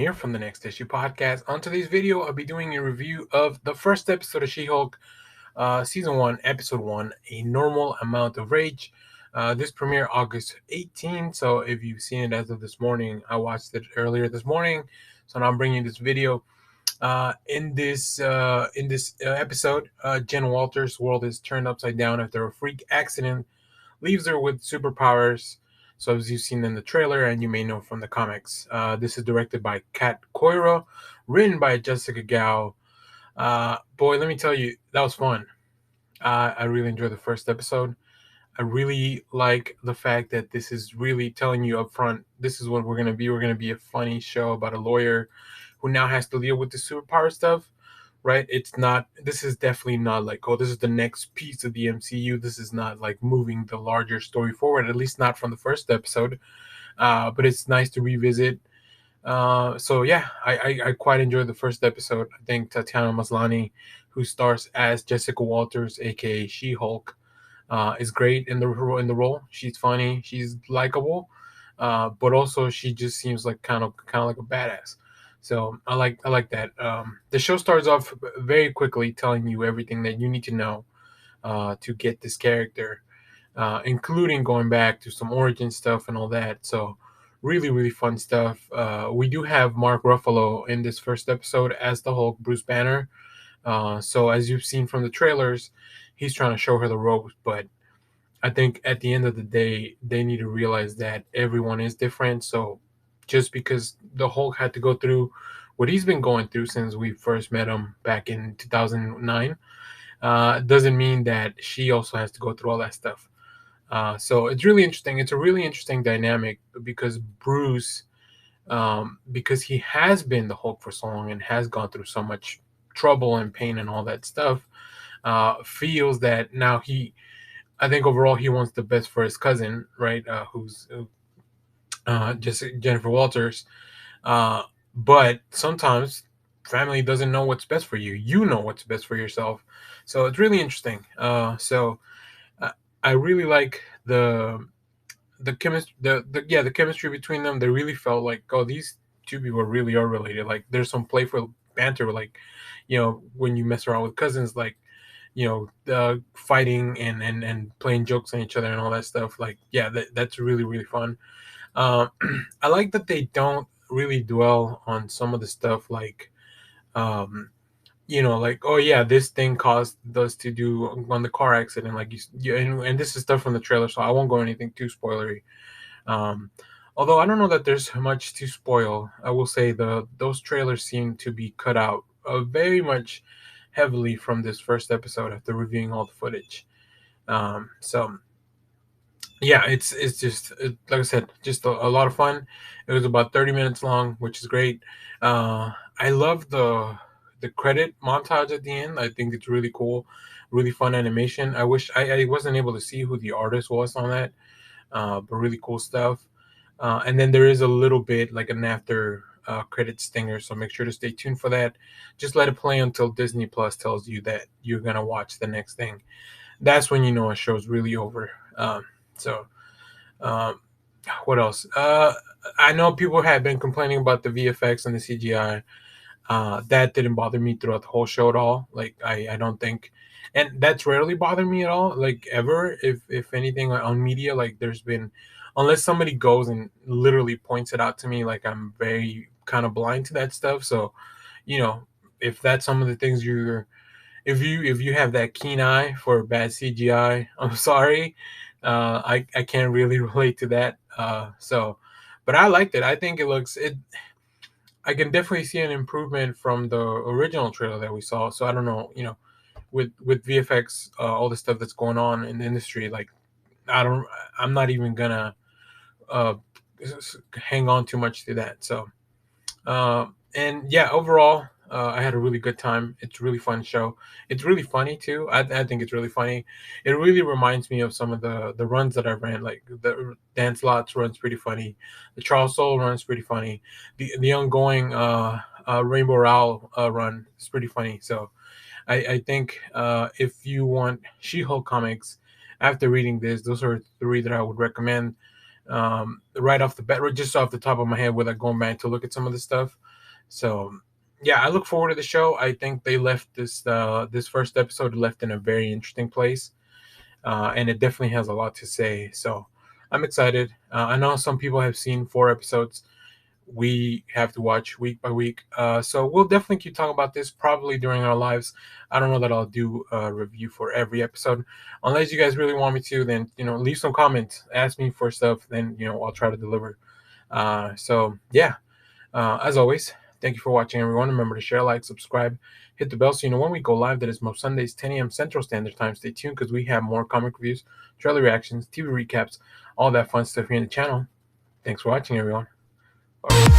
here from the Next Issue podcast. On today's video, I'll be doing a review of the first episode of She-Hulk, Season 1, Episode 1, A Normal Amount of Rage. This premiered August 18th, so if you've seen it as of this morning, I watched it earlier this morning, so now I'm bringing this video. In this episode, Jen Walters' world is turned upside down after a freak accident leaves her with superpowers. So as you've seen in the trailer and you may know from the comics, this is directed by Kat Coiro, written by Jessica Gao. Boy, let me tell you, that was fun. I really enjoyed the first episode. I really like the fact that this is really telling you up front, this is what we're going to be. We're going to be a funny show about a lawyer who now has to deal with the superpower stuff, right? It's not, this is definitely not like, oh, this is the next piece of the MCU. This is not like moving the larger story forward, at least not from the first episode. But it's nice to revisit. So yeah, I quite enjoyed the first episode. I think Tatiana Maslany, who stars as Jessica Walters, aka She-Hulk, is great in the role. She's funny, she's likable, but also she just seems like kind of like a badass. So I like that. The show starts off very quickly, telling you everything that you need to know to get this character, including going back to some origin stuff and all that. So really fun stuff. We do have Mark Ruffalo in this first episode as the Hulk, Bruce Banner. So as you've seen from the trailers, he's trying to show her the ropes, but I think at the end of the day, they need to realize that everyone is different. So just because the Hulk had to go through what he's been going through since we first met him back in 2009, doesn't mean that she also has to go through all that stuff. So it's really interesting. It's a really interesting dynamic because Bruce, because he has been the Hulk for so long and has gone through so much trouble and pain and all that stuff, feels that now I think overall he wants the best for his cousin, right? Who's just Jennifer Walters. Uh, but sometimes family doesn't know what's best for you. You know what's best for yourself. So it's really interesting. Uh, I really like the chemistry, the chemistry between them. They really felt like, oh, these two people really are related. Like there's some playful banter, like when you mess around with cousins, like fighting and playing jokes on each other and all that stuff. Like yeah, that's really fun. uh, I like that they don't really dwell on some of the stuff like um like, oh yeah, this thing caused us to do on the car accident, like and this is stuff from the trailer, so I won't go anything too spoilery. um Although I don't know that there's much to spoil, I will say those trailers seem to be cut out very much heavily from this first episode after reviewing all the footage. So yeah, it's just like I said, just a lot of fun. It was about 30 minutes long, which is great. I love the credit montage at the end. I think it's really cool, really fun animation. I wish I wasn't able to see who the artist was on that, but really cool stuff. And then there is a little bit like an after credit stinger, so make sure to stay tuned for that. Just let it play until Disney Plus tells you that you're gonna watch the next thing. That's when you know a show's really over. So, um, what else? I know people have been complaining about the VFX and the CGI. That didn't bother me throughout the whole show at all. Like I don't think, and that's rarely bothered me at all. Like ever, if anything, like, on media, like there's been, unless somebody goes and literally points it out to me, like I'm very kind of blind to that stuff. So, you know, if that's some of the things if you have that keen eye for bad CGI, I'm sorry. I can't really relate to that. But I liked it. I think it. I can definitely see an improvement from the original trailer that we saw. So I don't know, with VFX, all the stuff that's going on in the industry, like I don't, I'm not even gonna uh, hang on too much to that. So and yeah, overall, I had a really good time. It's a really fun show. It's really funny too. I think it's really funny. It really reminds me of some of the runs that I ran. Like the Dan Slott's run's pretty funny. The Charles Soule run's pretty funny. The ongoing Rainbow Rowell run is pretty funny. So I think if you want She-Hulk comics, after reading this, those are three that I would recommend right off the bat, just off the top of my head, without going back to look at some of the stuff. So yeah, I look forward to the show. I think they left this first episode left in a very interesting place, and it definitely has a lot to say. So I'm excited. I know some people have seen 4 episodes. We have to watch week by week. So we'll definitely keep talking about this probably during our lives. I don't know that I'll do a review for every episode. Unless you guys really want me to, then leave some comments, ask me for stuff, then I'll try to deliver. So yeah, as always, thank you for watching, everyone. Remember to share, like, subscribe, hit the bell so you know when we go live. That is most Sundays, 10 a.m. Central Standard Time. Stay tuned because we have more comic reviews, trailer reactions, TV recaps, all that fun stuff here in the channel. Thanks for watching, everyone. Bye.